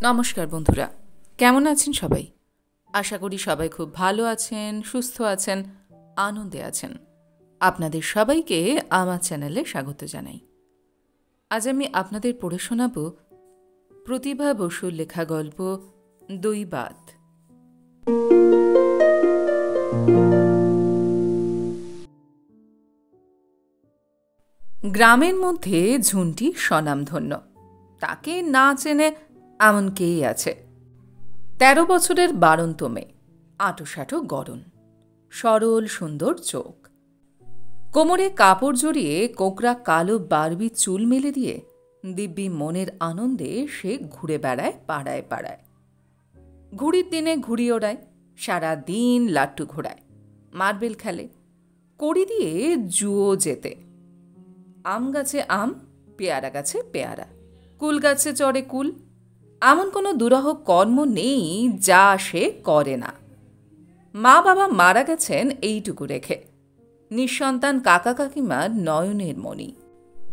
নমস্কার বন্ধুরা, কেমন আছেন সবাই? আশা করি সবাই খুব ভালো আছেন, সুস্থ আছেন, আনন্দে আছেন। আপনাদের সবাইকে আমার চ্যানেলে স্বাগত জানাই। আজ আমি আপনাদের পড়ে শোনাব প্রতিভা বসুর লেখা গল্প দৈবাত। গ্রামের মধ্যে ঝুন্টি স্বনামধন্য। তাকে না চেনে এমন কেই আছে। ১৩ বছরের বাড়ন্ত মেয়ে, আঁটোসাঁটো গড়ন, সরল সুন্দর চোখ, কোমরে কাপড় জড়িয়ে কোকড়া কালো বারবি চুল মেলে দিয়ে দিব্যি মনের আনন্দে সে ঘুরে বেড়ায় পাড়ায় পাড়ায়। ঘুড়ির দিনে ঘুড়ি ওড়ায়, সারা দিন লাট্টু ঘোরায়, মার্বেল খেলে, কড়ি দিয়ে জুয়ো যেতে। আম গাছে আম, পেয়ারা গাছে পেয়ারা, কুল গাছে চড়ে কুল। এমন কোনো দুরহ কর্ম নেই যা সে করে না। মা বাবা মারা গেছেন এইটুকু রেখে। নিঃসন্তান কাকা কাকিমার নয়নের মণি।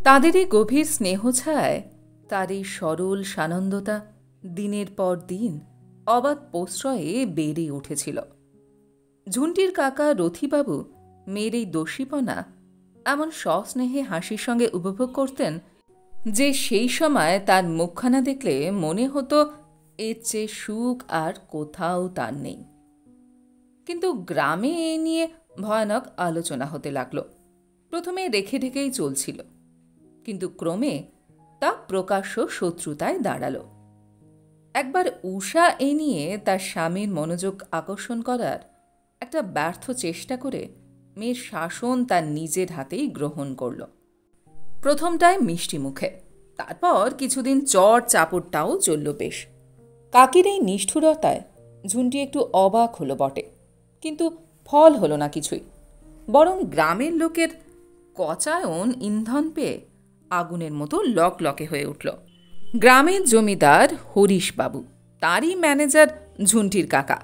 তাদের এই গভীর স্নেহ ছায়, তার এই সরল সানন্দতা দিনের পর দিন অবাধ প্রশ্রয়ে বেড়ে উঠেছিল। ঝুন্টির কাকা রথিবাবু মেয়ের এই দোষীপনা এমন সস্নেহে হাসির সঙ্গে উপভোগ করতেন যে সেই সময় তার মুখখানা দেখলে মনে হতো এর চেয়ে সুখ আর কোথাও তার নেই। কিন্তু গ্রামে এ নিয়ে ভয়ানক আলোচনা হতে লাগল। প্রথমে রেখে ঢেকেই চলছিল, কিন্তু ক্রমে তা প্রকাশ্য শত্রুতায় দাঁড়াল। একবার উষা এ নিয়ে তার স্বামীর মনোযোগ আকর্ষণ করার একটা ব্যর্থ চেষ্টা করে মেয়ের শাসন তার নিজের হাতেই গ্রহণ করল। প্রথমটায় মিষ্টি মুখে, তারপর কিছুদিন চড় চাপড়টাও চলল বেশ। কাকির এই নিষ্ঠুরতায় ঝুন্টি একটু অবাক হলো বটে, কিন্তু ফল হলো না কিছুই। বরং গ্রামের লোকের কচায়ন ইন্ধন পেয়ে আগুনের মতো লকলকে হয়ে উঠল। গ্রামের জমিদার হরিশবাবু, তারই ম্যানেজার ঝুন্টির কাকা।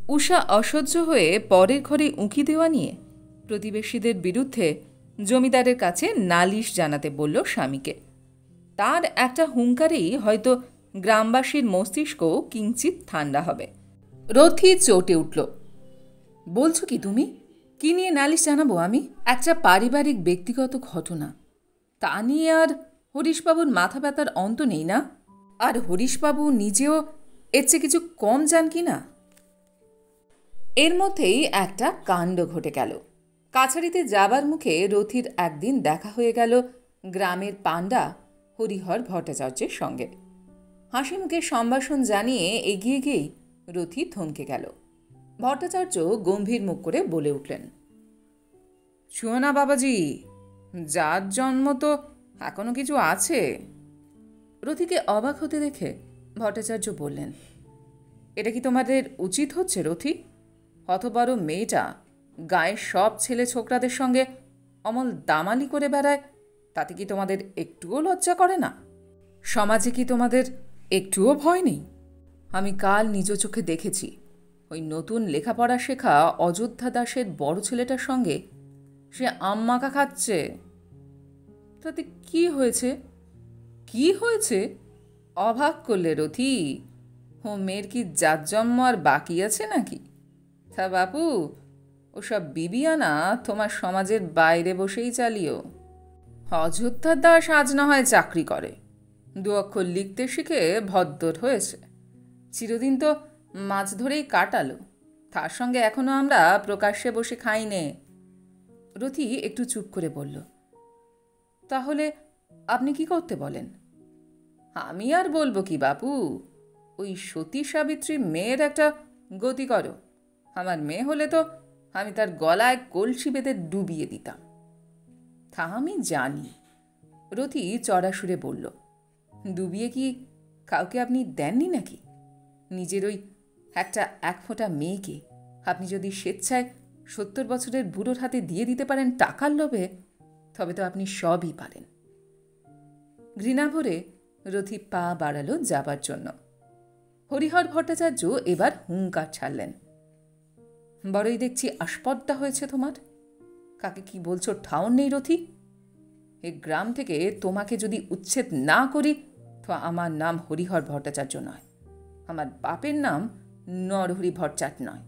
উষা অসহ্য হয়ে পরের ঘরে উঁকি দেওয়া নিয়ে প্রতিবেশীদের বিরুদ্ধে জমিদারের কাছে নালিশ জানাতে বলল স্বামীকে। তার একটা হুঙ্কারেই হয়তো গ্রামবাসীর মস্তিষ্ক কিঞ্চিত ঠান্ডা হবে। রথি চটে উঠল। বলছো কি তুমি? কি নিয়ে নালিশ জানাবো আমি? একটা পারিবারিক ব্যক্তিগত ঘটনা, তা নিয়ে আর হরিশবাবুর মাথা ব্যথার অন্ত নেই না? আর হরিশবাবু নিজেও এর চেয়ে কিছু কম যান কি না? এর মধ্যেই একটা কাণ্ড ঘটে গেল। কাছারিতে যাবার মুখে রথির একদিন দেখা হয়ে গেল গ্রামের পাণ্ডা হরিহর ভট্টাচার্যের সঙ্গে। হাসি মুখে সম্ভাষণ জানিয়ে এগিয়ে গিয়েই রথি থমকে গেল। ভট্টাচার্য গম্ভীর মুখ করে বলে উঠলেন, শুও না বাবাজি, যার জন্ম তো এখনো কিছু আছে। রথিকে অবাক হতে দেখে ভট্টাচার্য বললেন, এটা কি তোমাদের উচিত হচ্ছে রথি? হতবড় মেয়েটা গায়ের সব ছেলে ছোকরাদের সঙ্গে অমল দামালি করে বেড়ায়, তাতে কি তোমাদের একটুও লজ্জা করে না? সমাজে কি তোমাদের একটুও ভয় নেই? আমি কাল নিজ চোখে দেখেছি ওই নতুন লেখাপড়া শেখা অযোধ্যা দাসের বড় ছেলেটার সঙ্গে সে আম মাখা খাচ্ছে। তাতে কি হয়েছে? কি হয়েছে? অবাক করলে রথি। ও মেয়ের কি জাতজন্ম আর বাকি আছে নাকি? তা বাপু, ওসব বিবিয়ানা তোমার সমাজের বাইরে বসেই চালিও। অযোধ্যা দাস আজ না হয় চাকরি করে, দু অক্ষর লিখতে শিখে ভদ্দর হয়েছে, চিরদিন তো মাছ ধরেই কাটালো, তার সঙ্গে এখনো আমরা প্রকাশ্যে বসে খাই নে। রথি একটু চুপ করে বলল, তাহলে আপনি কি করতে বলেন? আমি আর বলবো কি বাপু, ওই সতী সাবিত্রী মেয়ের একটা গতি করো। আমার মেয়ে হলে তো আমি তার গলায় কলসি বেঁধে ডুবিয়ে দিতাম। তা আমি জানি, রথি চড়া সুরে বলল, ডুবিয়ে কি কাউকে আপনি দেননি নাকি? নিজের ওই একটা এক ফোঁটা মেয়েকে আপনি যদি স্বেচ্ছায় 70 বছরের বুড়োর হাতে দিয়ে দিতে পারেন টাকার লোভে, তবে তো আপনি সবই পারেন। ঘৃণা ভরে রথি পা বাড়ালো যাবার জন্য। হরিহর ভট্টাচার্য এবার হুঙ্কার ছাড়লেন, বড়ই দেখছি আস্পর্ধা হয়েছে তোমার। কাকে কি বলছো ঠাউর নেই রথি? এ গ্রাম থেকে তোমাকে যদি উচ্ছেদ না করি তো আমার নাম হরিহর ভট্টাচার্য নয়, আমার বাপের নাম নরহরি ভট্টাচ নয়,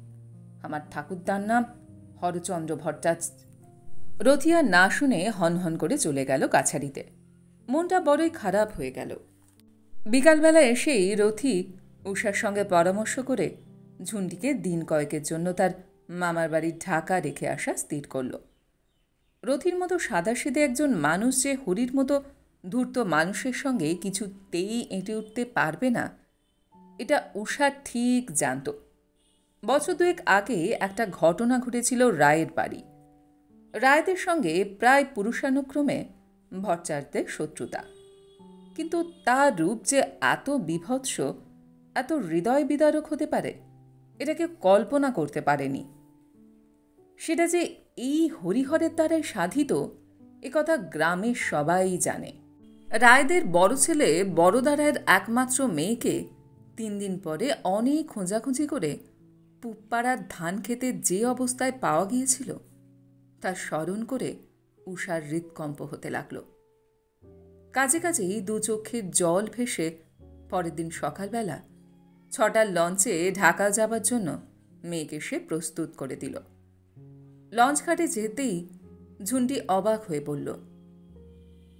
আমার ঠাকুরদার নাম হরচন্দ্র ভট্টাচ। রথি আর না শুনে হনহন করে চলে গেল কাছারিতে। মনটা বড়ই খারাপ হয়ে গেল। বিকালবেলা এসেই রথি উষার সঙ্গে পরামর্শ করে ঝুন্টিকে দিন কয়েকের জন্য তার মামার বাড়ির ঢাকা রেখে আসা স্থির করল। রথির মতো সাদাসিধে একজন মানুষ যে হরির মতো ধূর্ত মানুষের সঙ্গে কিছুতেই এঁটে উঠতে পারবে না, এটা উষা ঠিক জানত। বছর দুয়েক আগে একটা ঘটনা ঘটেছিল রায়ের বাড়ি। রায়দের সঙ্গে প্রায় পুরুষানুক্রমে ভট্টাচার্যদের শত্রুতা, কিন্তু তার রূপ যে এত বীভৎস, এত হৃদয় বিদারক হতে পারে, এটা কেউ কল্পনা করতে পারেনি। সেটা যে এই হরিহরের দ্বারাই সাধিত, একথা গ্রামের সবাই জানে। রায়দের বড় ছেলে বড়দা রায়ের একমাত্র মেয়েকে 3 দিন পরে অনেক খোঁজাখুঁজি করে পুপ্পাড়ার ধান খেতে যে অবস্থায় পাওয়া গিয়েছিল, তা স্মরণ করে উষার হৃৎকম্প হতে লাগল। কাজে কাজেই 2 চোখের জল ভেসে পরের দিন সকালবেলা 6টার লঞ্চে ঢাকা যাবার জন্য মেয়েকে সে প্রস্তুত করে দিল। লঞ্চ ঘাটে যেতেই ঝুন্টি অবাক হয়ে বলল,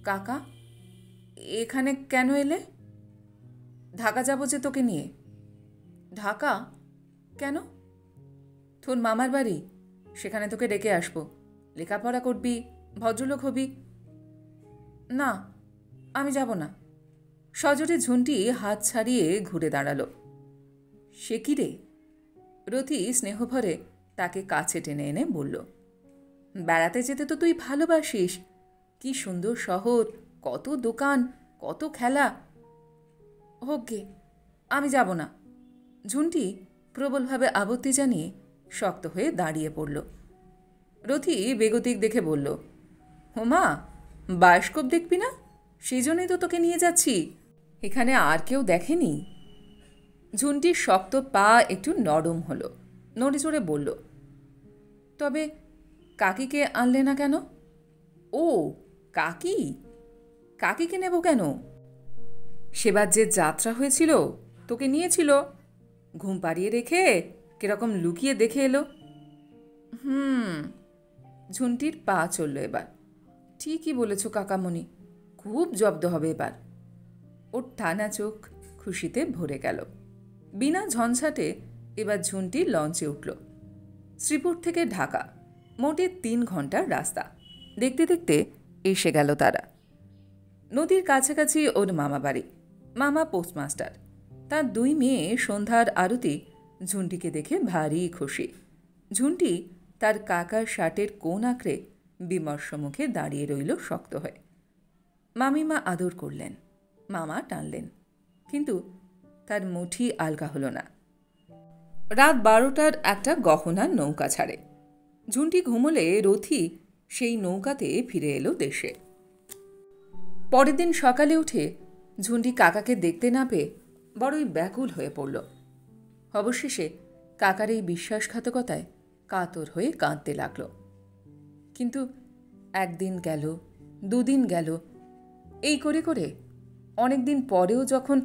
কাকা, এখানে কেন এলে? ঢাকা যাব যে তোকে নিয়ে। ঢাকা কেন? তোর মামার বাড়ি, সেখানে তোকে ডেকে আসবো, লেখাপড়া করবি, ভদ্রলোক হবি। না, আমি যাব না। সজোরে ঝুন্টি হাত ছাড়িয়ে ঘুরে দাঁড়ালো। সে কি রে? রথি স্নেহভরে তাকে কাছে টেনে এনে বলল, বেড়াতে যেতে তো তুই ভালোবাসিস, কি সুন্দর শহর, কত দোকান, কত খেলা। হোক গে, আমি যাব না। ঝুন্টি প্রবলভাবে আপত্তি জানিয়ে শক্ত হয়ে দাঁড়িয়ে পড়ল। রথি বেগতিক দেখে বলল, হোমা, বায়োস্কোপ দেখবি না? সেই জন্যই তো তোকে নিয়ে যাচ্ছি, এখানে আর কেউ দেখেনি। ঝুন্টির শক্ত পা একটু নরম হলো, নড়ে চড়ে বলল, তবে কাকিকে আনলে না কেন? ও কাকি, কাকিকে নেব কেন? সেবার যে যাত্রা হয়েছিল, তোকে নিয়েছিল, ঘুম পাড়িয়ে রেখে কিরকম লুকিয়ে দেখে এলো। ঝুন্টির পা চলল এবার। ঠিকই বলেছ কাকামণি, খুব জব্দ হবে এবার। ওর টানা চোখ খুশিতে ভরে গেল। বিনা ঝঞ্ঝাটে এবার ঝুন্টি লঞ্চে উঠল। শ্রীপুর থেকে ঢাকা মোটে 3 ঘন্টার রাস্তা। দেখতে দেখতে এসে গেল তারা। নদীর কাছাকাছি ওর মামা বাড়ি। মামা পোস্টমাস্টার। তার 2 মেয়ে সন্ধ্যার আরতি ঝুন্টিকে দেখে ভারী খুশি। ঝুন্টি তার কাকার শার্টের কোণ আঁকড়ে বিমর্ষ মুখে দাঁড়িয়ে রইল শক্ত হয়ে। মামিমা আদর করলেন, মামা টানলেন, কিন্তু তার মুঠি আলগা হল না। রাত 12টার একটা গহনার নৌকা ছাড়ে। ঝুন্টি ঘুমোলে রথি সেই নৌকাতে ফিরে এলো দেশে। পরের দিন সকালে উঠে ঝুন্টি কাকাকে দেখতে না পেয়ে বড়ই ব্যাকুল হয়ে পড়ল। অবশেষে কাকার এই বিশ্বাসঘাতকতায় কাতর হয়ে কাঁদতে লাগল। কিন্তু 1 দিন গেল, 2 দিন গেল, এই করে করে অনেক দিন পরেও যখন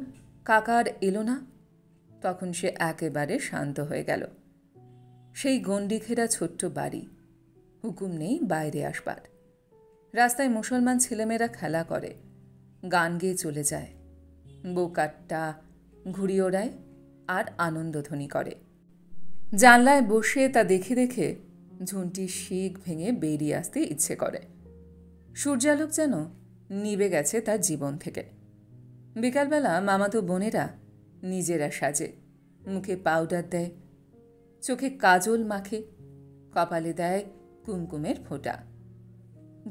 কাকার এলো না, তখন সে একেবারে শান্ত হয়ে গেল। সেই গণ্ডি ঘেরা ছোট্ট বাড়ি, হুকুম নেই বাইরে আসবার। রাস্তায় মুসলমান ছেলেমেয়েরা খেলা করে, গান গেয়ে চলে যায়, বোকাট্টা ঘুড়ি ওড়ায় আর আনন্দধ্বনি করে। জানলায় বসে তা দেখে দেখে ঝুন্টির শিক ভেঙে বেরিয়ে আসতে ইচ্ছে করে। সূর্যালোক যেন নিভে গেছে তার জীবন থেকে। বিকালবেলা মামাতো বোনেরা নিজেরা সাজে, মুখে পাউডার দেয়, চোখে কাজল মাখে, কপালে দেয় কুমকুমের ফোঁটা,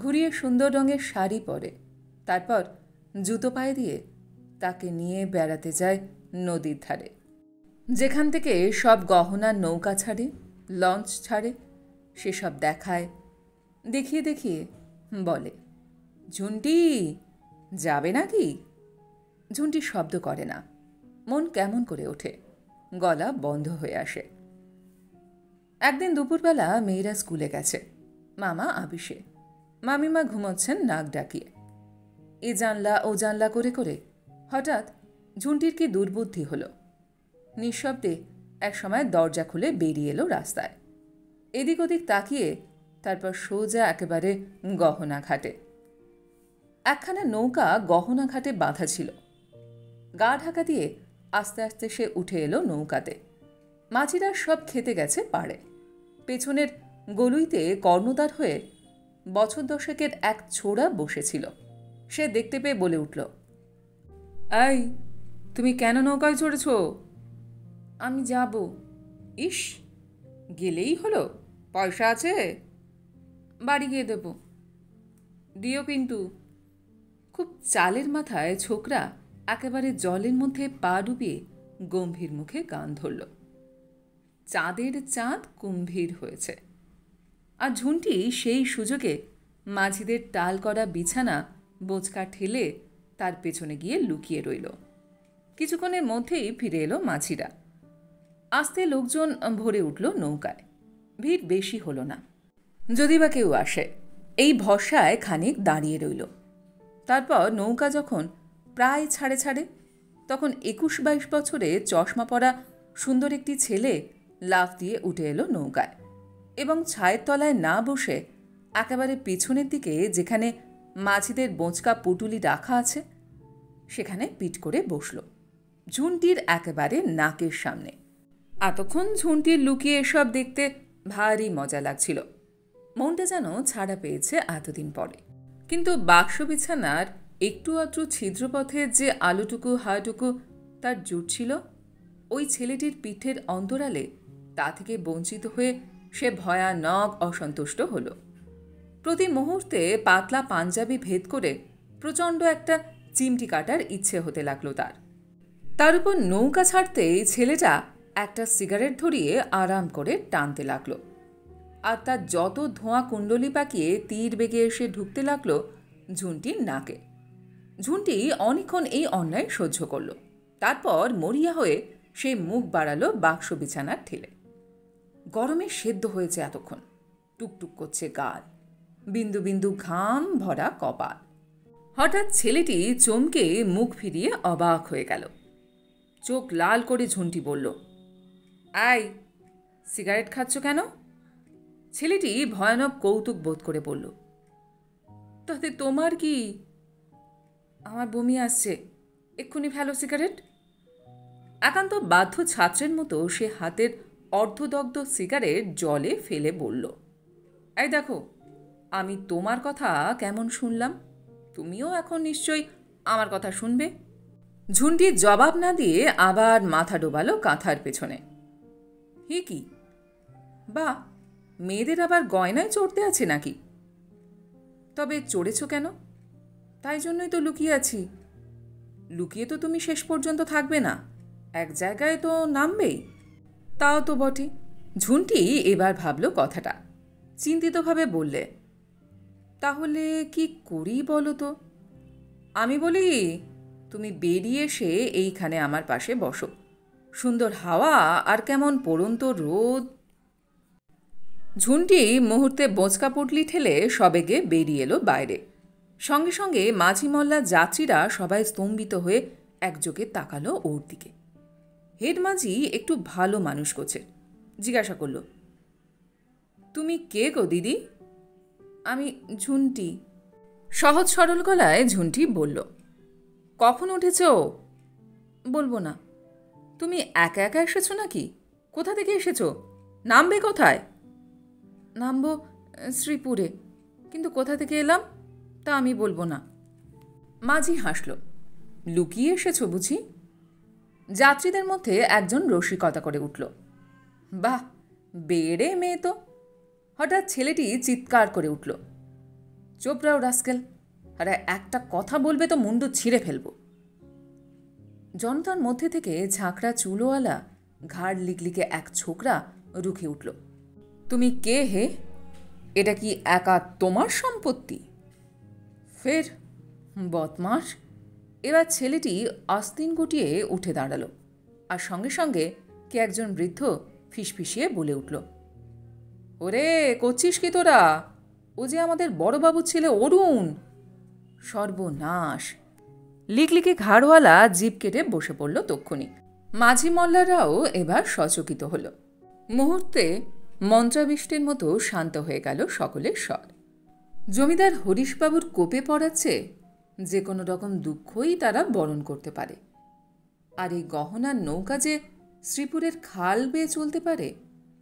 ঘুরিয়ে সুন্দর রঙের শাড়ি পরে, তারপর জুতো পায়ে দিয়ে তাকে নিয়ে বেড়াতে যায় নদীর ধারে, যেখান থেকে সব গহনার নৌকা ছাড়ে, লঞ্চ ছাড়ে, সেসব দেখায়। দেখিয়ে দেখিয়ে বলে, ঝুন্টি যাবে নাকি? ঝুন্টি শব্দ করে না, মন কেমন করে ওঠে, গলা বন্ধ হয়ে আসে। একদিন দুপুরবেলা মেয়েরা স্কুলে গেছে, মামা আপিসে, মামিমা ঘুমোচ্ছেন নাক ডাকিয়ে। এ জানলা ও জানলা করে করে হঠাৎ ঝুন্টির কি দুর্বুদ্ধি হলো। নিঃশব্দে একসময় দরজা খুলে বেরিয়ে এলো রাস্তায়। এদিক ওদিক তাকিয়ে তারপর সোজা একেবারে গহনা ঘাটে। একখানা নৌকা গহনা ঘাটে বাঁধা ছিল। গা ঢাকা দিয়ে আস্তে আস্তে সে উঠে এলো নৌকাতে। মাঝিরা সব খেতে গেছে পাড়ে। পেছনের গলুইতে কর্ণধার হয়ে বছর দশেকের এক ছোড়া বসেছিল। সে দেখতে পেয়ে বলে উঠল, এই, তুমি কেন নৌকায় চড়েছ? আমি যাব। ইস, গেলেই হলো। পয়সা আছে? বাড়ি গিয়ে দেব। দিও কিন্তু। খুব চালের মাথায় ছোকরা একেবারে জলের মধ্যে পা ডুবিয়ে গম্ভীর মুখে গান ধরল। চাঁদের চাঁদ কুম্ভীর হয়েছে। আর ঝুন্টি সেই সুযোগে মাঝিদের টাল করা বিছানা বোঁচকা ঠেলে তার পেছনে গিয়ে লুকিয়ে রইল। কিছুক্ষণের মধ্যেই ফিরে এলো মাঝিরা। আস্তে লোকজন ভরে উঠল নৌকায়। ভিড় বেশি হলো না, যদি বা কেউ আসে। এই ভরসায় খানিক দাঁড়িয়ে রইল। তারপর নৌকা যখন প্রায় ছাড়ে ছাড়ে, তখন 21-22 বছরে চশমা পরা সুন্দর একটি ছেলে লাফ দিয়ে উঠে এলো নৌকায় এবং ছায়ের তলায় না বসে একেবারে পিছনের দিকে, যেখানে মাঝিদের বোঁচকা পুটুলি রাখা আছে, সেখানে পিঠ করে বসল ঝুন্টির একেবারে নাকের সামনে। এতক্ষণ ঝুন্টির লুকিয়ে এসব দেখতে ভারী মজা লাগছিল। মনটা যেন ছাড়া পেয়েছে এতদিন পরে। কিন্তু বাক্স বিছানার একটু আধটু ছিদ্রপথের যে আলোটুকু হাটুকু তার জুটছিল, ওই ছেলেটির পিঠের অন্তরালে তা থেকে বঞ্চিত হয়ে সে ভয়ানক অসন্তুষ্ট হল। প্রতি মুহূর্তে পাতলা পাঞ্জাবি ভেদ করে প্রচণ্ড একটা চিমটি কাটার ইচ্ছে হতে লাগলো তার উপর নৌকা ছাড়তেই ছেলেটা একটা সিগারেট ধরিয়ে আরাম করে টানতে লাগলো। আর তার যত ধোঁয়া কুণ্ডলি পাকিয়ে তীর বেগে এসে ঢুকতে লাগলো ঝুন্টির নাকে। ঝুন্টি অনেকক্ষণ এই অন্যায় সহ্য করল। তারপর মরিয়া হয়ে সে মুখ বাড়ালো বাক্স বিছানার ঠেলে। গরমে সেদ্ধ হয়েছে এতক্ষণ, টুকটুক করছে গাল, বিন্দু বিন্দু ঘাম ভরা কপাল। হঠাৎ ছেলেটি চমকে মুখ ফিরিয়ে অবাক হয়ে গেল। চোখ লাল করে ঝুন্টি বলল, আই, সিগারেট খাচ্ছ কেন? ছেলেটি ভয়ানক কৌতুক বোধ করে বলল, তাতে তোমার কি? আমার বমি আসছে, এক্ষুনি ফেলো সিগারেট। একান্ত বাধ্য ছাত্রের মতো সে হাতের অর্ধদগ্ধ সিগারেট জলে ফেলে বলল, এই দেখো, আমি তোমার কথা কেমন শুনলাম, তুমিও এখন নিশ্চয়ই আমার কথা শুনবে। ঝুন্টি জবাব না দিয়ে আবার মাথা ডোবালো কাঁথার পেছনে। হে কি, বা মেয়েদের আবার গয়নায় চড়তে আছে নাকি? তবে চড়েছ কেন? তাই জন্যই তো লুকিয়ে আছি। লুকিয়ে তো তুমি শেষ পর্যন্ত থাকবে না, এক জায়গায় তো নামবেই। তাও তো বটে। ঝুন্টি এবার ভাবল কথাটা। চিন্তিতভাবে বললে, তাহলে কি করি বলো তো? আমি বলি, তুমি বেরিয়ে এসে এইখানে আমার পাশে বসো। সুন্দর হাওয়া আর কেমন পড়ন্ত রোদ। ঝুন্টি মুহূর্তে বোঁচকা পুটলি ঠেলে সবেগে বেরিয়ে এলো বাইরে। সঙ্গে সঙ্গে মাঝি মল্লা যাত্রীরা সবাই স্তম্ভিত হয়ে একযোগে তাকালো ওর দিকে। হেড মাঝি একটু ভালো মানুষ করছে, জিজ্ঞাসা করল, তুমি কে গো দিদি? আমি ঝুন্টি। সহজ সরল গলায় ঝুন্টি বলল, কখন উঠেছ? বলবো না। তুমি একা একা এসেছো নাকি? কোথা থেকে এসেছো? নামবে কোথায়? নামবো শ্রীপুরে, কিন্তু কোথা থেকে এলাম তা আমি বলবো না। মাঝি হাসল। লুকিয়ে এসেছো বুঝি? যাত্রীদের মধ্যে একজন রসিকতা করে উঠল, বাহ, বেড়ে মেয়ে তো। হঠাৎ ছেলেটি চিৎকার করে উঠল, চোপড়াও রাস্কেল, আরে একটা কথা বলবে তো মুন্ডু ছিঁড়ে ফেলব। জনতার মধ্যে থেকে ঝাঁকড়া চুলোওয়ালা ঘাড় লিকলিকে এক ছোকরা রুখে উঠল, তুমি কে হে? এটা কি একা তোমার সম্পত্তি? ফের বদমাস। এবার ছেলেটি আস্তিন গুটিয়ে উঠে দাঁড়ালো, আর সঙ্গে সঙ্গে কে একজন বৃদ্ধ ফিসফিসিয়ে বলে উঠল, ওরে, করছিস কি তোরা? ও যে আমাদের বড়বাবুর ছেলে অরুণ। সর্বনাশ। লিকলিকে ঘাড়ওয়ালা জিভ কেটে বসে পড়ল তক্ষুনি। মাঝি মল্লারাও এবার সচকিত হল। মুহূর্তে মন্ত্রাবিষ্টের মতো শান্ত হয়ে গেল সকলের স্বর। জমিদার হরিশবাবুর কোপে পড়াচ্ছে যে কোনো রকম দুঃখই তারা বরণ করতে পারে, আর এই গহনার নৌকা যে শ্রীপুরের খাল বেয়ে চলতে পারে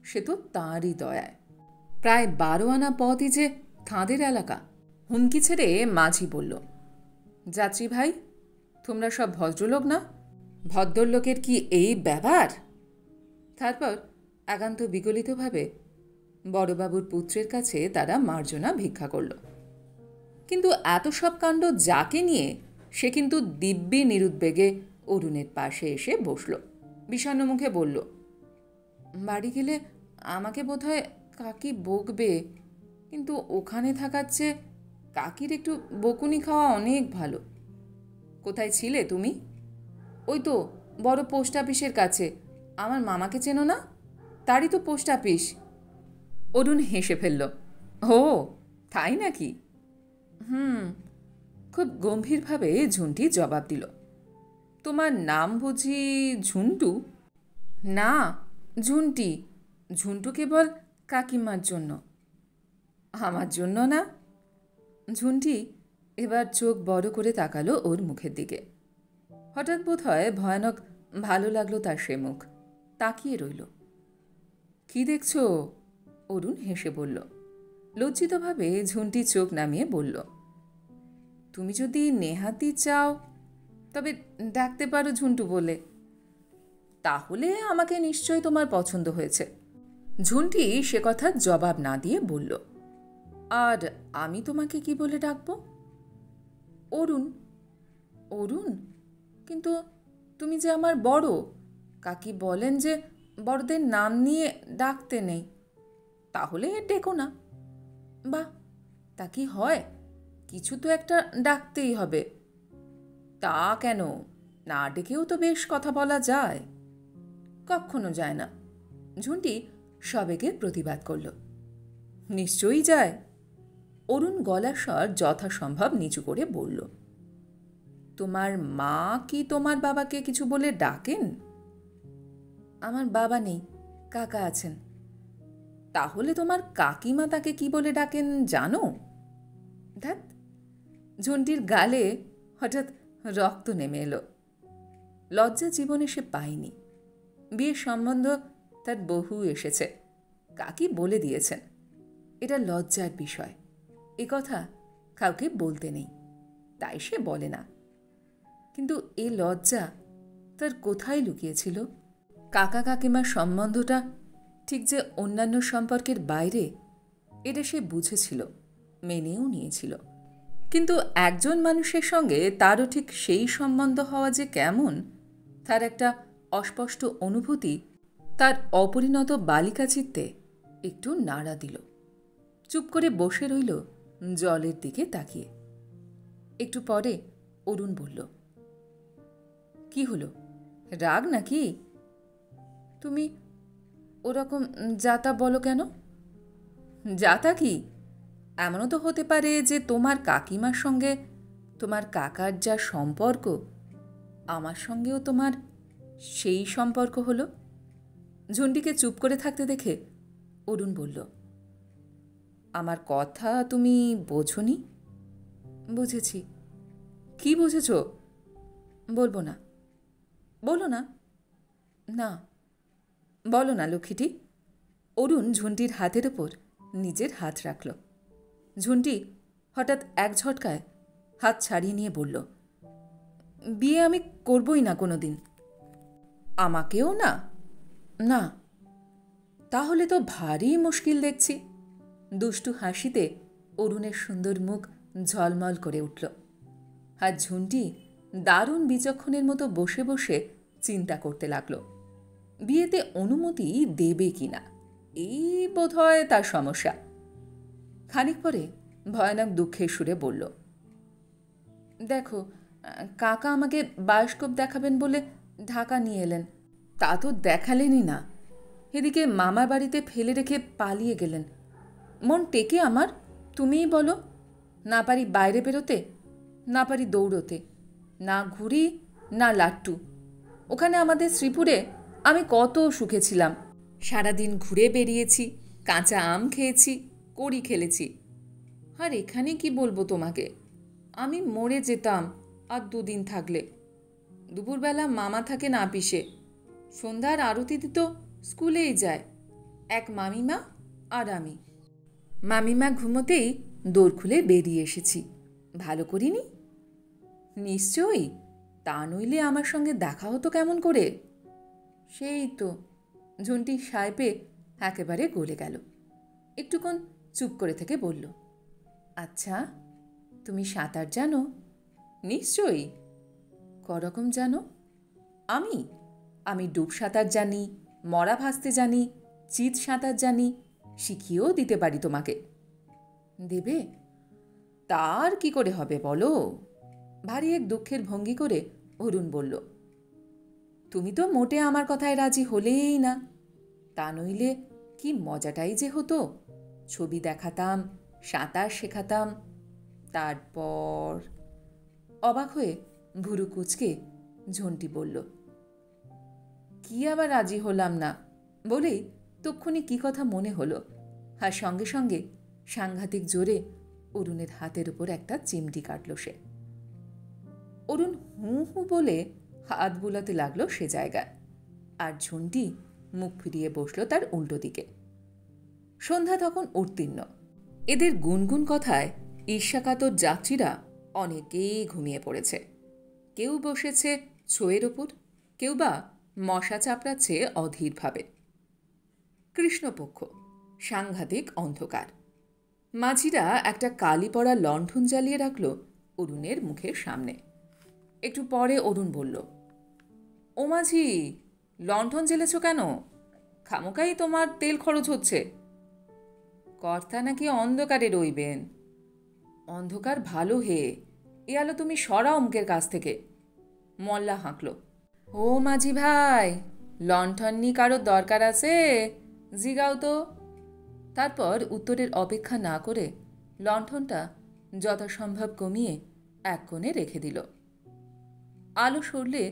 সে তো তাঁরই দয়ায়। প্রায় 12 আনা পথই যে তাঁদের এলাকা। হুমকি ছেড়ে মাঝি বলল, যাত্রী ভাই, তোমরা সব ভদ্রলোক না? ভদ্রলোকের কি এই ব্যবহার? তারপর একান্ত বিগলিতভাবে বড়বাবুর পুত্রের কাছে তারা মার্জনা ভিক্ষা করল। কিন্তু এত সব কাণ্ড যাকে নিয়ে সে কিন্তু দিব্যি নিরুদ্বেগে অরুণের পাশে এসে বসল। বিষণ্ণ মুখে বলল, বাড়ি গেলে আমাকে বোধহয় কাকি বকবে, কিন্তু ওখানে থাকার চেয়ে কাকির একটু বকুনি খাওয়া অনেক ভালো। কোথায় ছিলে তুমি? ওই তো বড় পোস্ট অফিসের কাছে। আমার মামাকে চেনো না? তারই তো পোস্ট অফিস। অরুণ হেসে ফেলল। ও তাই নাকি? খুব গম্ভীরভাবে ঝুন্টি জবাব দিল। তোমার নাম বুঝি ঝুন্টু? না, ঝুন্টি। ঝুন্টু কেবল কাকিমার জন্য। আমার জন্য না? ঝুন্টি এবার চোখ বড় করে তাকালো ওর মুখের দিকে। হঠাৎ বোধ হয় ভয়ানক ভালো লাগলো তার সে মুখ। তাকিয়ে রইল। কি দেখছো? অরুণ হেসে বলল। লজ্জিতভাবে ঝুন্টি চোখ নামিয়ে বলল, তুমি যদি নেহাতি চাও তবে ডাকতে পারো ঝুন্টু বলে। তাহলে আমাকে নিশ্চয়ই তোমার পছন্দ হয়েছে। ঝুন্টি সে কথার জবাব না দিয়ে বলল, আর আমি তোমাকে কি বলে ডাকবো? অরুণ। অরুণ? কিন্তু তুমি যে আমার বড়। কাকি বলেন যে বড়দের নাম নিয়ে ডাকতে নেই। তাহলে ডেকো না। বাহ, তা কি হয়? কিছু তো একটা ডাকতেই হবে। তা কেন? না ডেকেও তো বেশ কথা বলা যায়। কখনো যায় না। ঝুন্টি সবেগে প্রতিবাদ করল। নিশ্চয়ই যায়। অরুণ গলার স্বর যথাসম্ভব নিচু করে বলল, তোমার মা কি তোমার বাবাকে কিছু বলে ডাকেন? আমার বাবা নেই, কাকা আছেন। তাহলে তোমার কাকিমা তাকে কি বলে ডাকেন জানো? ধ্যাৎ। ঝুন্টির গালে হঠাৎ রক্ত নেমে এলো। লজ্জা জীবনে সে পায়নি। বিয়ের সম্বন্ধ তার বহু এসেছে, কাকি বলে দিয়েছেন। এটা লজ্জার বিষয়। এ কথা কাউকে বলতে নেই, তাই সে বলে না। কিন্তু এ লজ্জা তার কোথায় লুকিয়েছিল? কাকা কাকিমার সম্বন্ধটা ঠিক যে অন্যান্য সম্পর্কের বাইরে, এটা সে বুঝেছিল, মেনেও নিয়েছিল। কিন্তু একজন মানুষের সঙ্গে তারও ঠিক সেই সম্বন্ধ হওয়া যে কেমন, তার একটা অস্পষ্ট অনুভূতি তার অপরিণত বালিকা চিত্তে একটু নাড়া দিল। চুপ করে বসে রইল জলের দিকে তাকিয়ে। একটু পরে অরুণ বলল, কি হলো, রাগ নাকি? তুমি ওরকম যাতা বলো কেন? যাতা কি? এমনও তো হতে পারে যে তোমার কাকিমার সঙ্গে তোমার কাকার যা সম্পর্ক, আমার সঙ্গেও তোমার সেই সম্পর্ক হলো। ঝুন্টিকে চুপ করে থাকতে দেখে অরুণ বলল, আমার কথা তুমি বোঝনি? বুঝেছি। কি বুঝেছ? বলবো না। বলো না। না, বলো না লক্ষ্মীটি। অরুণ ঝুন্টির হাতের ওপর নিজের হাত রাখল। ঝুন্টি হঠাৎ এক ঝটকায় হাত ছাড়িয়ে নিয়ে বলল, বিয়ে আমি করবই না কোনো দিন। আমাকেও না? না। তাহলে তো ভারী মুশকিল দেখছি। দুষ্টু হাসিতে অরুণের সুন্দর মুখ ঝলমল করে উঠল। আর ঝুন্টি দারুণ বিচক্ষণের মতো বসে বসে চিন্তা করতে লাগল, বিয়েতে অনুমতি দেবে কিনা। এই বোধহয় তার সমস্যা। খানিক পরে ভয়ানক দুঃখের সুরে বলল, দেখো, কাকা আমাকে বায়োস্কোপ দেখাবেন বলে ঢাকা নিয়ে এলেন। তা তো দেখালেনই না, এদিকে মামার বাড়িতে ফেলে রেখে পালিয়ে গেলেন। মন টেকে আমার? তুমিই বলো। না পারি বাইরে বেরোতে, না পারি দৌড়োতে, না ঘুরি, না লাট্টু। ওখানে আমাদের শ্রীপুরে আমি কত সুখে ছিলাম। সারাদিন ঘুরে বেরিয়েছি, কাঁচা আম খেয়েছি, কড়ি খেলেছি। আর এখানে কি বলবো তোমাকে, আমি মরে যেতাম আর 2 দিন থাকলে। দুপুরবেলা মামা থাকেন আপিসে, সন্ধ্যার আরতিতে তো স্কুলেই যায়। এক মামিমা আর আমি। মামিমা ঘুমোতেই দোর খুলে বেরিয়ে এসেছি। ভালো করিনি? নিশ্চয়ই, তা নইলে আমার সঙ্গে দেখা হতো কেমন করে? সেই তো। ঝুন্টি সাহেবে একেবারে গলে গেল। একটুক্ষণ চুপ করে থেকে বলল, আচ্ছা, তুমি সাঁতার জানো? নিশ্চয়ই। করকম জানো? আমি আমি ডুব সাঁতার জানি, মরা ভাসতে জানি, চিত সাঁতার জানি, শিখিয়েও দিতে পারি তোমাকে। দেবে? তার কি করে হবে বলো? ভারী এক দুঃখের ভঙ্গি করে অরুণ বলল, তুমি তো মোটে আমার কথায় রাজি হলেই না। তা নইলে কি মজাটাই যে হতো। ছবি দেখাতাম, সাঁতার শেখাতাম। তারপর অবাক হয়ে ভুরু কুঁচকে ঝন্টি বলল, কি আবার রাজি হলাম না বলেই তক্ষুনি কি কথা মনে হলো। আর সঙ্গে সঙ্গে সাংঘাতিক জোরে অরুণের হাতের উপর একটা চিমটি কাটল সে। অরুণ হু হু বলে হাত বুলাতে লাগলো সে জায়গায়, আর ঝুন্টি মুখ ফিরিয়ে বসল তার উল্টো দিকে। সন্ধ্যা তখন উত্তীর্ণ। এদের গুনগুন কথায় ঈর্ষাকাতর যাত্রীরা অনেকেই ঘুমিয়ে পড়েছে। কেউ বসেছে ছোয়ের ওপর, কেউ বা মশা চাপড়াচ্ছে অধীরভাবে। কৃষ্ণপক্ষ, সাংঘাতিক অন্ধকার। মাঝিরা একটা কালি পড়া লণ্ঠন জ্বালিয়ে রাখল অরুণের মুখের সামনে। একটু পরে অরুণ বলল, ও মাঝি, লণ্ঠন জ্বেলেছ কেন? খামোকাই তোমার তেল খরচ হচ্ছে। কর্তা নাকি অন্ধকারে রইবেন। অন্ধকার ভালো হে, এ আলো তুমি সরাও মুখের কাছ থেকে। মল্লা হাঁকল, ও মাঝি ভাই, লণ্ঠন নি কারোর দরকার আছে? জিগাও তো। তারপর উত্তরের অপেক্ষা না করে লণ্ঠনটা যথাসম্ভব কমিয়ে এক কোণে রেখে দিল। আলো সরলে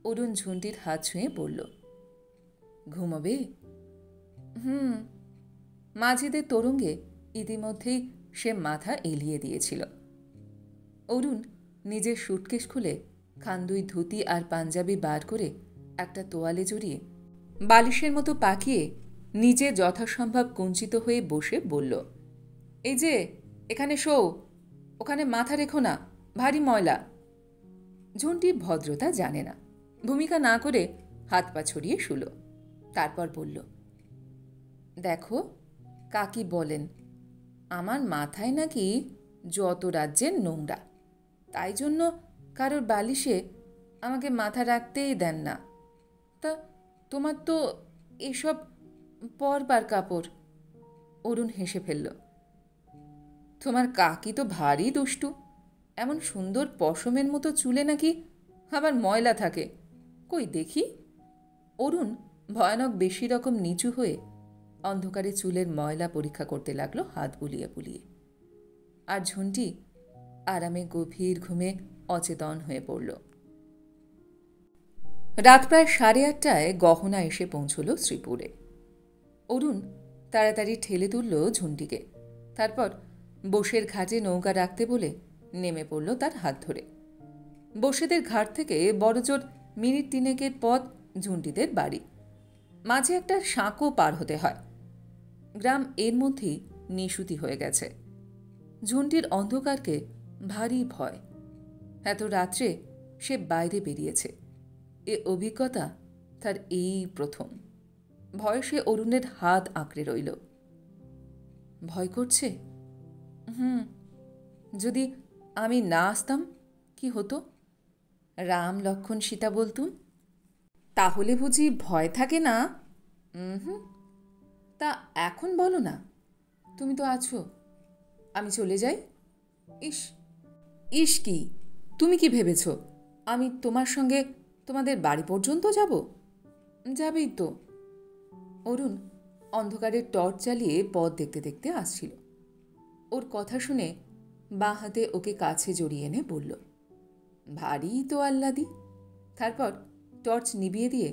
অরুণ ঝুন্টির হাত ছুঁয়ে বলল, ঘুমোবে? মাঝিদের তরঙ্গে ইতিমধ্যেই সে মাথা এলিয়ে দিয়েছিল। অরুণ নিজের সুটকেস খুলে খান্দুই ধুতি আর পাঞ্জাবি বার করে একটা তোয়ালে জড়িয়ে বালিশের মতো পাকিয়ে নিজে যথাসম্ভব কুঞ্চিত হয়ে বসে বলল, এই যে এখানে শো, ওখানে মাথা রেখো না, ভারী ময়লা। ঝুন্টি ভদ্রতা জানে না, ভূমিকা না করে হাত পা ছড়িয়ে শুল। তারপর বলল, দেখো, কাকি বলেন আমার মাথায় নাকি যত রাজ্যের নোংরা, তাই জন্য কারোর বালিশে আমাকে মাথা রাখতেই দেন না। তা তোমার তো এসব পরবার কাপড়। অরুণ হেসে ফেলল, তোমার কাকি তো ভারী দুষ্টু। এমন সুন্দর পশমের মতো চুলে নাকি আবার ময়লা থাকে, কই দেখি। অরুণ ভয়ানক বেশি রকম নিচু হয়ে অন্ধকারে চুলের ময়লা পরীক্ষা করতে লাগলো হাত বুলিয়ে বুলিয়ে। আর ঝুন্টি আরামে গভীর ঘুমে অচেতন হয়ে পড়ল। রাত প্রায় 8:30টায় গহনা এসে পৌঁছল শ্রীপুরে। অরুণ তাড়াতাড়ি ঠেলে তুলল ঝুন্টিকে। তারপর বসের ঘাটে নৌকা রাখতে বলে নেমে পড়ল তার হাত ধরে। বসেদের ঘাট থেকে বড়জোর মিনিট 3 পথ ঝুন্টিদের বাড়ি। মাঝে একটা সাঁকো পার হতে হয়। গ্রাম এর মধ্যেই নিশুতি হয়ে গেছে। ঝুন্টির অন্ধকারকে ভারী ভয়। এত রাত্রে সে বাইরে বেরিয়েছে, এ অভিজ্ঞতা তার এই প্রথম। ভয়ে সে অরুণের হাত আঁকড়ে রইল। ভয় করছে? যদি আমি না আসতাম কি হতো? রাম লক্ষ্মণ সীতা বলতুম, তাহলে বুঝি ভয় থাকে না? তা এখন বলো না, তুমি তো আছো। আমি চলে যাই? ইস ইস, কি তুমি কি ভেবেছ আমি তোমার সঙ্গে তোমাদের বাড়ি পর্যন্ত যাব? যাবেই তো। অরুণ অন্ধকারের টর্চ চালিয়ে পথ দেখতে দেখতে আসছিল। ওর কথা শুনে বাঁ হাতে ওকে কাছে জড়িয়ে এনে বলল, ভারী তো আহ্লাদি। তারপর টর্চ নিভিয়ে দিয়ে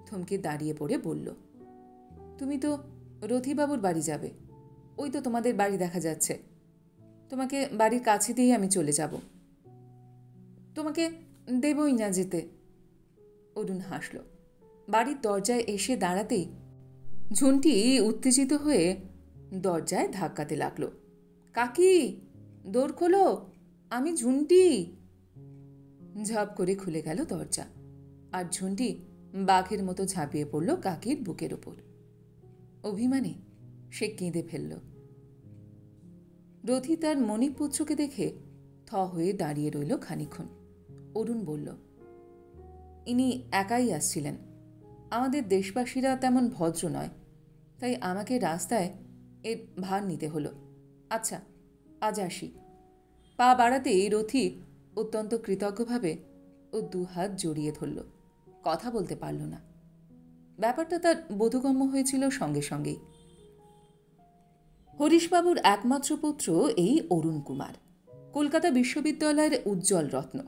থমকে দাঁড়িয়ে পড়ে বলল, তুমি তো রথিবাবুর বাড়ি যাবে, ওই তো তোমাদের বাড়ি দেখা যাচ্ছে। তোমাকে বাড়ির কাছে দিয়েই আমি চলে যাব। তোমাকে দেবই না যেতে। অরুণ হাসল। বাড়ির দরজায় এসে দাঁড়াতেই ঝুন্টি উত্তেজিত হয়ে দরজায় ধাক্কাতে লাগল। কাকি, দোর খোলো, আমি ঝুন্টি। ঝপ করে খুলে গেল দরজা, আর ঝুন্টি বাঘের মতো ঝাঁপিয়ে পড়ল কাকির বুকের ওপর। অভিমানে সে কেঁদে ফেলল। রথি তার মণিপুত্রকে দেখে থ হয়ে দাঁড়িয়ে রইল খানিক্ষণ। অরুণ বলল, ইনি একাই আসছিলেন। আমাদের দেশবাসীরা তেমন ভদ্র নয়, তাই আমাকে রাস্তায় এর ভার নিতে হলো। আচ্ছা, আজ আসি। পা বাড়াতেই রথি অত্যন্ত কৃতজ্ঞভাবে ও দুহাত জড়িয়ে ধরল। কথা বলতে পারল না। ব্যাপারটা তার বোধগম্য হয়েছিল সঙ্গে সঙ্গেই। হরিশবাবুর একমাত্র পুত্র এই অরুণ কুমার, কলকাতা বিশ্ববিদ্যালয়ের উজ্জ্বল রত্ন।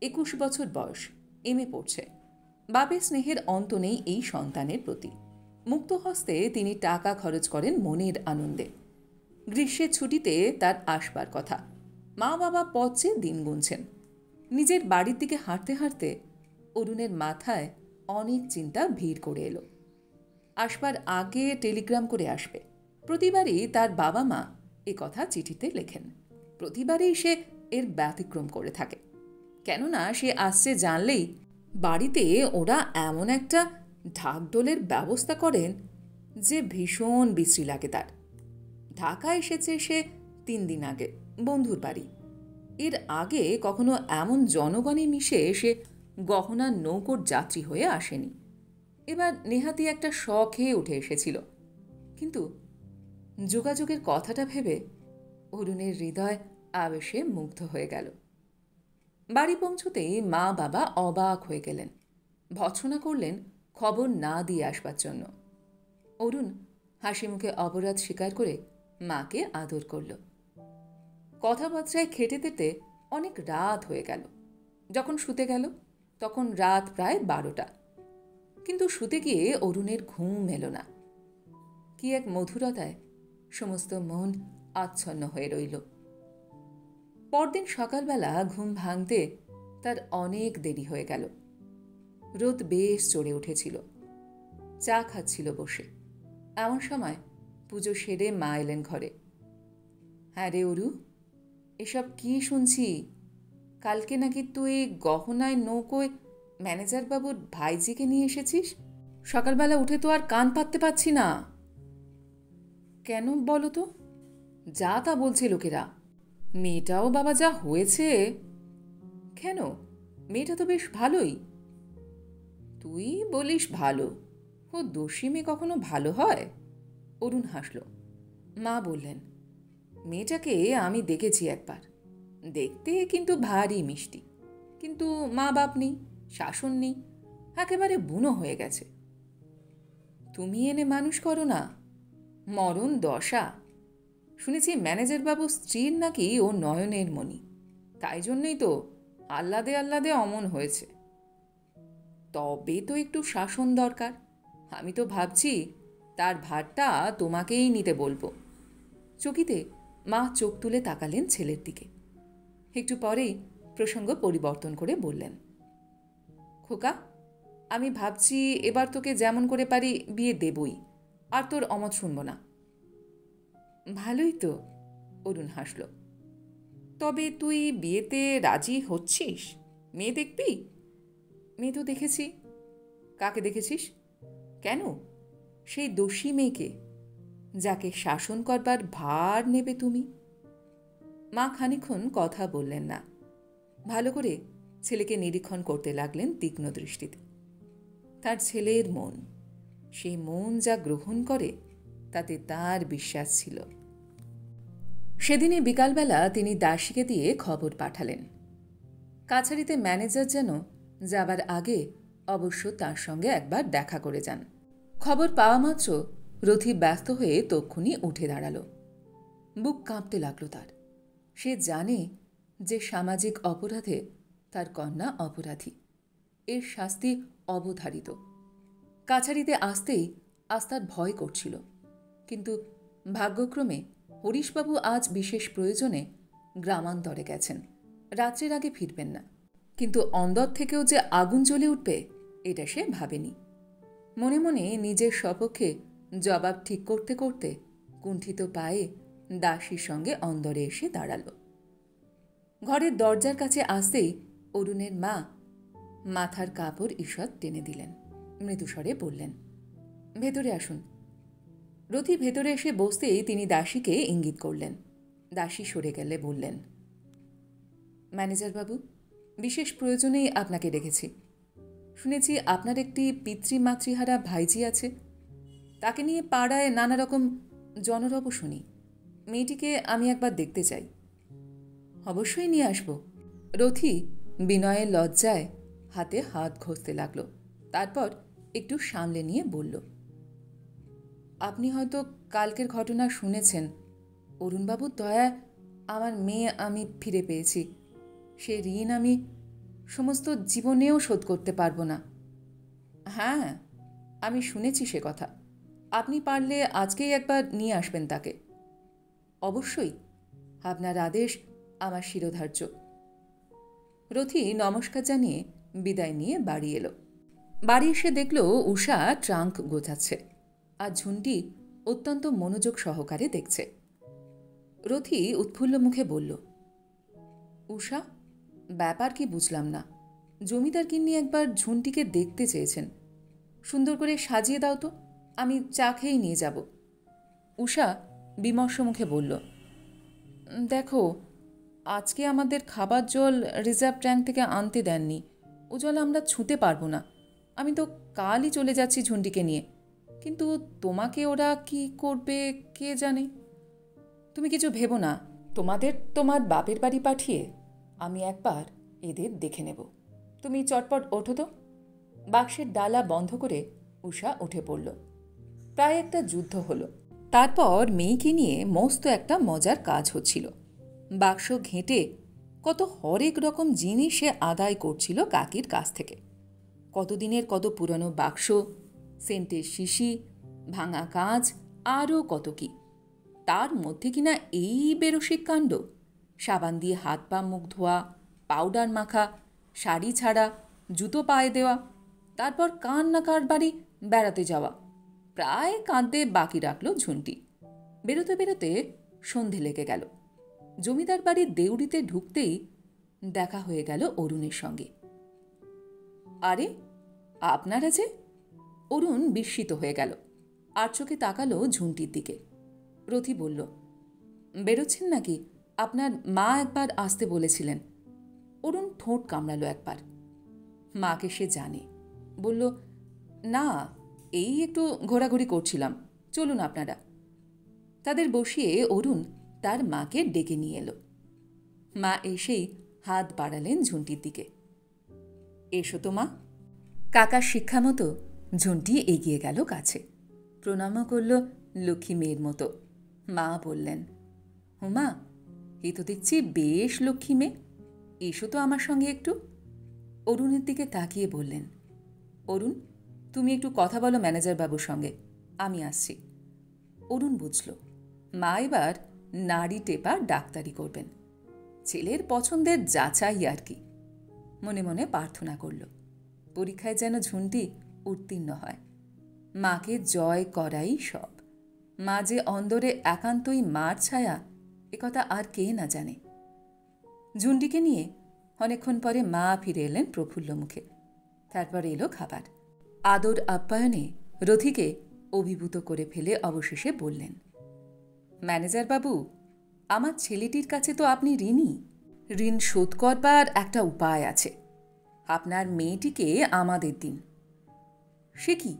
21 বছর বয়স, এমএ পড়ছে। বাপের স্নেহের অন্ত নেই এই সন্তানের প্রতি। মুক্ত হস্তে তিনি টাকা খরচ করেন মনের আনন্দে। গ্রীষ্মের ছুটিতে তার আসবার কথা। মা বাবা পথ চেয়ে দিন গুনছেন। নিজের বাড়ির দিকে হাঁটতে হাঁটতে অরুণের মাথায় অনেক চিন্তা ভিড় করে এলো। আসবার আগে টেলিগ্রাম করে আসবে। প্রতিবারই তার বাবা মা এ কথা চিঠিতে লেখেন। প্রতিবারই সে এর ব্যতিক্রম করে থাকে। কেননা সে আসছে জানলেই বাড়িতে ওরা এমন একটা ঢাকঢোলের ব্যবস্থা করেন যে ভীষণ বিশ্রী লাগে তার। ঢাকা এসেছে সে 3 দিন আগে, বন্ধুর বাড়ি। এর আগে কখনো এমন জনগণে মিশে সে গহনার নৌকোর যাত্রী হয়ে আসেনি। এবার নেহাতি একটা শখে উঠে এসেছিল। কিন্তু যোগাযোগের কথাটা ভেবে অরুণের হৃদয় আবেশে মুগ্ধ হয়ে গেল। বাড়ি পৌঁছতেই মা বাবা অবাক হয়ে গেলেন। ভৎসনা করলেন খবর না দিয়ে আসবার জন্য। অরুণ হাসি মুখে অপরাধ স্বীকার করে মাকে আদর করল। কথাবার্তায় খেটে তেতে অনেক রাত হয়ে গেল। যখন শুতে গেল তখন রাত প্রায় 12টা। কিন্তু শুতে গিয়ে অরুণের ঘুম এলো না। কি এক মধুরতায় সমস্ত মন আচ্ছন্ন হয়ে রইল। পরদিন সকালবেলা ঘুম ভাঙতে তার অনেক দেরি হয়ে গেল। রোদ বেশ চড়ে উঠেছিল। চা খাচ্ছিল বসে। এমন সময় পুজো সেরে মা এলেন ঘরে। হ্যাঁ রে অরু, এসব কি শুনছি? কালকে নাকি তুই গহনায় নৌকোয় ম্যানেজার বাবুর ভাইজিকে নিয়ে এসেছিস। সকালবেলা উঠে তো আর কান পাততে পারছি না। কেন বলো তো? যা তা বলছে লোকেরা। মেয়েটাও বাবা যা হয়েছে। কেন, মেয়েটা তো বেশ ভালোই। তুই বলিস ভালো, ও দোষী মেয়ে কখনো ভালো হয়? অরুণ হাসল। মা বললেন, মেয়েটাকে আমি দেখেছি একবার। দেখতে কিন্তু ভারী মিষ্টি, কিন্তু মা বাপ নেই, শাসন নেই, একেবারে বুনো হয়ে গেছে। তুমি এনে মানুষ করো না, মরণ দশা। শুনেছি ম্যানেজার বাবু স্ত্রীর নাকি ও নয়নের মণি, তাই জন্যই তো আহ্লাদে আহ্লাদে অমন হয়েছে। তবে তো একটু শাসন দরকার। আমি তো ভাবছি তার ভারটা তোমাকেই নিতে বলবো। চকিতে মা চোখ তুলে তাকালেন ছেলের দিকে। একটু পরেই প্রসঙ্গ পরিবর্তন করে বললেন, খোকা, আমি ভাবছি এবার তোকে যেমন করে পারি বিয়ে দেবই, আর তোর অমত শুনব না। ভালোই তো, অরুণ হাসল। তবে তুই বিয়েতে রাজি হচ্ছিস? মেয়ে দেখবি? মেয়ে তো দেখেছি। কাকে দেখেছিস? কেন, সেই দোষী মেয়েকে, যাকে শাসন করবার ভার নেবে তুমি। মা খানিক্ষণ কথা বললেন না। ভালো করে ছেলেকে নিরীক্ষণ করতে লাগলেন তীক্ষ্ণ দৃষ্টিতে। তার ছেলের মন, সেই মন যা গ্রহণ করে তাতে তার বিশ্বাস ছিল। সেদিনে বিকালবেলা তিনি দাসীকে দিয়ে খবর পাঠালেন। কাছারিতে ম্যানেজার যেন যাবার আগে অবশ্য তার সঙ্গে একবার দেখা করে যান। খবর পাওয়া মাত্র রথি ব্যস্ত হয়ে তক্ষুনি উঠে দাঁড়াল। বুক কাঁপতে লাগল তার। সে জানে যে সামাজিক অপরাধে তার কন্যা অপরাধী। এর শাস্তি অবধারিত। কাছারিতে আসতেই আস্তার ভয় করছিল, কিন্তু ভাগ্যক্রমে হরিশবাবু আজ বিশেষ প্রয়োজনে গ্রামান্তরে গেছেন, রাত্রের আগে ফিরবেন না। কিন্তু অন্দর থেকেও যে আগুন জ্বলে উঠবে এটা সে ভাবেনি। মনে মনে নিজের সপক্ষে জবাব ঠিক করতে করতে কুণ্ঠিত পায়ে দাসীর সঙ্গে অন্দরে এসে দাঁড়াল। ঘরের দরজার কাছে আসতেই অরুণের মা মাথার কাপড় ঈষৎ টেনে দিলেন, মৃদুস্বরে বললেন, ভেতরে আসুন। রথি ভেতরে এসে বসতেই তিনি দাসীকে ইঙ্গিত করলেন। দাসী সরে গেলে বললেন, ম্যানেজারবাবু, বিশেষ প্রয়োজনেই আপনাকে ডেকেছি। শুনেছি আপনার একটি পিতৃমাতৃহারা ভাইজি আছে, তাকে নিয়ে পাড়ায় নানা রকম জনরব শুনি। মেয়েটিকে আমি একবার দেখতে চাই। অবশ্যই নিয়ে আসব। রথি বিনয়ের লজ্জায় হাতে হাত ঘষতে লাগল, তারপর একটু সামলে নিয়ে বলল, আপনি হয়তো কালকের ঘটনা শুনেছেন। অরুণবাবুর দয়ায় আমার মেয়ে আমি ফিরে পেয়েছি। সে ঋণ আমি সমস্ত জীবনেও শোধ করতে পারব না। হ্যাঁ, আমি শুনেছি সে কথা। আপনি পারলে আজকেই একবার নিয়ে আসবেন তাকে। অবশ্যই, আপনার আদেশ আমার শিরোধার্য। রথি নমস্কার জানিয়ে বিদায় নিয়ে বাড়ি এলো। বাড়ি এসে দেখল উষা ট্রাঙ্ক গোছাচ্ছে, আর ঝুন্টি অত্যন্ত মনোযোগ সহকারে দেখছে। রথি উৎফুল্ল মুখে বলল, উষা, ব্যাপার কি বুঝলাম না। জমিদার গিন্নি একবার ঝুন্টিকে দেখতে চেয়েছেন। সুন্দর করে সাজিয়ে দাও তো, আমি চা খেয়েই নিয়ে যাব। উষা বিমর্ষ মুখে বলল, দেখো, আজকে আমাদের খাবার জল রিজার্ভ ট্যাঙ্ক থেকে আনতে দেননি। ও জল আমরা ছুঁতে পারবো না। আমি তো কালই চলে যাচ্ছি ঝুন্টিকে নিয়ে, কিন্তু তোমাকে ওরা কি করবে কে জানে। তুমি কিছু ভেবো না, তোমার বাপের বাড়ি পাঠিয়ে আমি একবার এদের দেখে নেব। তুমি চটপট ওঠো তো। বাক্সের ডালা বন্ধ করে উষা উঠে পড়ল। প্রায় একটা যুদ্ধ হলো। তারপর মেয়েকে নিয়ে মস্ত একটা মজার কাজ হচ্ছিল। বাক্স ঘেঁটে কত হরেক রকম জিনিস সে আদায় করছিল কাকির কাছ থেকে। কতদিনের কত পুরনো বাক্স, সেন্টের শিশি, ভাঙা কাঁচ, আরও কত কি। তার মধ্যে কিনা এই বেরসিক কাণ্ড, সাবান দিয়ে হাত পা মুখ ধোয়া, পাউডার মাখা, শাড়ি ছাড়া, জুতো পায়ে দেওয়া, তারপর কান্নাকার বাড়ি বেড়াতে যাওয়া। প্রায় কাঁদতে বাকি রাখল ঝুন্টি। বেরোতে বেরোতে সন্ধে লেগে গেল। জমিদার বাড়ির দেউড়িতে ঢুকতেই দেখা হয়ে গেল অরুণের সঙ্গে। আরে, আপনারা যে! অরুণ বিস্মিত হয়ে গেল, আর চোখে তাকালো ঝুন্টির দিকে। রথি বলল, বেরোচ্ছেন নাকি? আপনার মা একবার আসতে বলেছিলেন। অরুণ ঠোঁট কামড়াল একবার। মাকে সে জানে। বলল, না, এই একটু ঘোরাঘুরি করছিলাম, চলুন আপনারা। তাদের বসিয়ে অরুণ তার মাকে ডেকে নিয়ে এলো। মা এসেই হাত বাড়ালেন ঝুন্টির দিকে। এসো তো মা। কাকার শিক্ষা মতো ঝুন্টি এগিয়ে গেল কাছে, প্রণামও করল লক্ষ্মী মেয়ের মতো। মা বললেন, হুমা, এ তো দেখছি বেশ লক্ষ্মী মেয়ে, এসো তো আমার সঙ্গে একটু। অরুণের দিকে তাকিয়ে বললেন, অরুণ, তুমি একটু কথা বলো ম্যানেজার বাবুর সঙ্গে, আমি আসছি। অরুণ বুঝল মা এবার নাড়ি টেপা ডাক্তারি করবেন। ছেলের পছন্দের যাচাই আর কি। মনে মনে প্রার্থনা করল, পরীক্ষায় যেন ঝুন্টি উত্তীর্ণ হয়। মাকে জয় করাই সব। মা যে অন্দরে একান্তই মার ছায়া, একথা আর কে না জানে। ঝুন্টিকে নিয়ে অনেকক্ষণ পরে মা ফিরে এলেন প্রফুল্ল মুখে। তারপর এলো খাবার। আদর আপ্যায়নে রথিকে অভিভূত করে ফেলে অবশেষে বললেন, ম্যানেজার বাবু, আমার ছেলেটির কাছে তো আপনি ঋণী। ঋণ শোধ করবার একটা উপায় আছে। আপনার মেয়েটিকে আমাদের দিন। সে কি?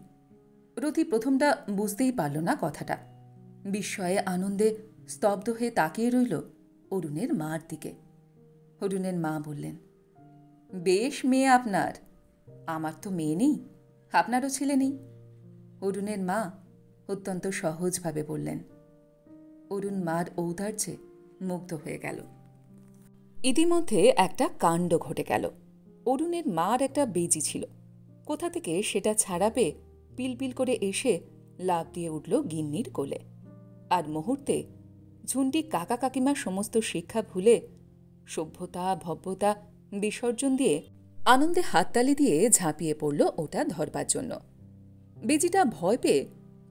রথি প্রথমটা বুঝতেই পারল না কথাটা। বিস্ময়ে আনন্দে স্তব্ধ হয়ে তাকিয়ে রইল অরুণের মার দিকে। অরুণের মা বললেন, বেশ মেয়ে আপনার। আমার তো মেয়ে নেই, আপনারও ছেলে নেই। অরুণের মা অত্যন্ত সহজভাবে বললেন। অরুণ মার ঔদার্যে মুগ্ধ হয়ে গেল। ইতিমধ্যে একটা কাণ্ড ঘটে গেল। অরুণের মার একটা বেজি ছিল। কোথা থেকে সেটা ছাড়া পেয়ে পিলপিল করে এসে লাফ দিয়ে উঠল গিন্নির কোলে। আর মুহূর্তে ঝুন্টি কাকা কাকিমার সমস্ত শিক্ষা ভুলে সভ্যতা ভব্যতা বিসর্জন দিয়ে আনন্দে হাততালি দিয়ে ঝাঁপিয়ে পড়ল ওটা ধরবার জন্য। বেজিটা ভয় পেয়ে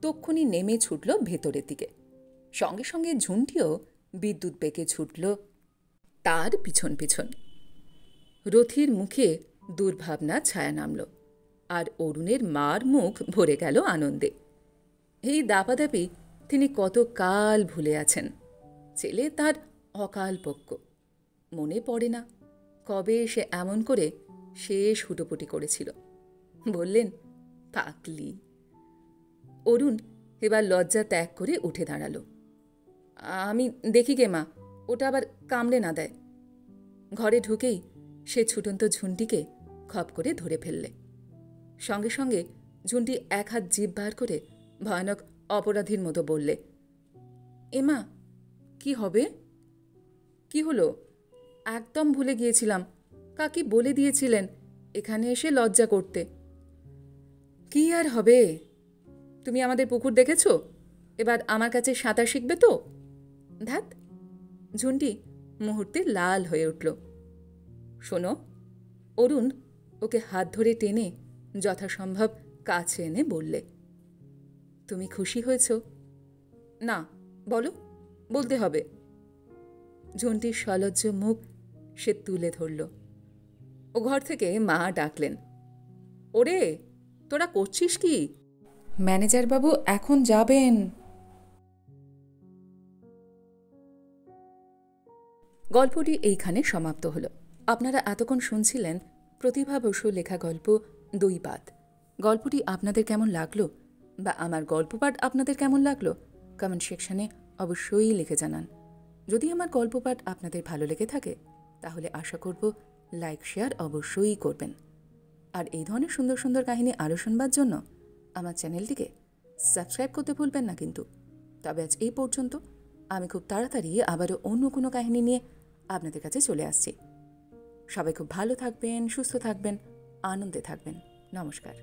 তক্ষুনি নেমে ছুটল ভেতরের দিকে। সঙ্গে সঙ্গে ঝুন্টিও বিদ্যুৎ বেগে ছুটল তার পিছন পিছন। রথির মুখে দুর্ভাবনা ছায়া নামল, আর অরুণের মার মুখ ভরে গেল আনন্দে। এই দাপাদাপি তিনি কত কাল ভুলে আছেন। ছেলে তার অকালপক্য। মনে পড়ে না কবে সে এমন করে শেষ হুটোপুটি করেছিল। বললেন, পাকলি। অরুণ এবার লজ্জা ত্যাগ করে উঠে দাঁড়াল। আমি দেখি গে মা, ওটা আবার কামড়ে না দেয়। ঘরে ঢুকেই সে ছুটন্ত ঝুন্টিকে খপ করে ধরে ফেললে। সঙ্গে সঙ্গে ঝুন্টি এক হাত জিভ বার করে ভয়ানক অপরাধীর মতো বললে, এমা কি হবে? কি হলো? একদম ভুলে গিয়েছিলাম, কাকি বলে দিয়েছিলেন এখানে এসে লজ্জা করতে। কি আর হবে, তুমি আমাদের পুকুর দেখেছ? এবার আমার কাছে সাঁতার শিখবে তো? ধ্যাত। ঝুন্টি মুহূর্তে লাল হয়ে উঠল। শোনো, অরুণ ওকে হাত ধরে টেনে যথাসম্ভব কাছে এনে বললে, তুমি খুশি হয়েছ? না, বলো, বলতে হবে। ঝুন্টির সলজ্জ মুখ সে তুলে ধরল। ও ঘর থেকে মা ডাকলেন, ওরে তোরা করছিস কি? ম্যানেজার বাবু এখন যাবেন। গল্পটি এইখানে সমাপ্ত হল। আপনারা এতক্ষণ শুনছিলেন প্রতিভা বসু লেখা গল্প দুই পাত। গল্পটি আপনাদের কেমন লাগলো বা আমার গল্পপাঠ আপনাদের কেমন লাগলো কমেন্ট সেকশনে অবশ্যই লিখে জানান। যদি আমার গল্পপাঠ আপনাদের ভালো লেগে থাকে তাহলে আশা করব লাইক শেয়ার অবশ্যই করবেন। আর এই ধরনের সুন্দর সুন্দর কাহিনী আরও শুনবার জন্য আমার চ্যানেলটিকে সাবস্ক্রাইব করতে ভুলবেন না কিন্তু। তবে আজ এই পর্যন্ত। আমি খুব তাড়াতাড়ি আবারও অন্য কোনো কাহিনী নিয়ে আপনাদের কাছে চলে আসছি। সবাই খুব ভালো থাকবেন, সুস্থ থাকবেন, আনন্দে থাকবেন। নমস্কার।